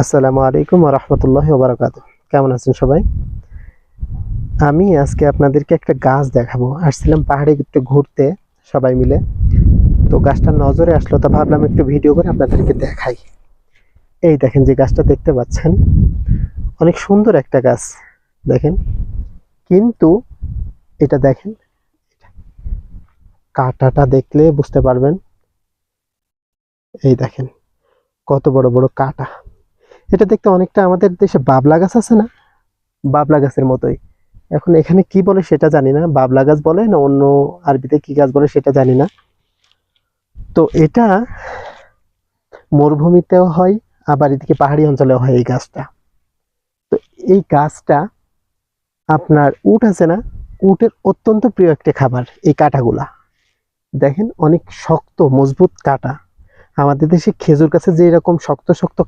আসসালামু আলাইকুম ওয়া রাহমাতুল্লাহি ওয়া বারাকাতুহু। কেমন আছেন সবাই? আমি আজকে আপনাদেরকে একটা গাছ দেখাবো। আসছিলাম পাহাড়ে একটু ঘুরতে সবাই মিলে। তো গাছটা নজরে আসলো, তো ভাবলাম একটু ভিডিও করে আপনাদেরকে দেখাই। এই দেখেন যে গাছটা দেখতে পাচ্ছেন, অনেক সুন্দর একটা গাছ। দেখেন, কিন্তু এটা দেখেন, কাঁটাটা দেখলে বুঝতে পারবেন। এই দেখেন কত বড় বড় কাঁটা। এটা দেখতে অনেকটা আমাদের দেশে বাবলা গাছ আছে না, বাবলা গাছের মতোই। এখন এখানে কি বলে সেটা জানি না, বাবলা গাছ বলে না অন্য আরবিতে কি গাছ বলে সেটা জানি না। তো এটা মরুভূমিতেও হয়, আবার এদিকে পাহাড়ি অঞ্চলেও হয় এই গাছটা। তো এই গাছটা আপনার উট আছে না, উটের অত্যন্ত প্রিয় একটা খাবার এই কাঁটাগুলা। দেখেন অনেক শক্ত মজবুত কাঁটা। আমাদের দেশে খেজুর গাছে যে এরকম শক্ত শক্ত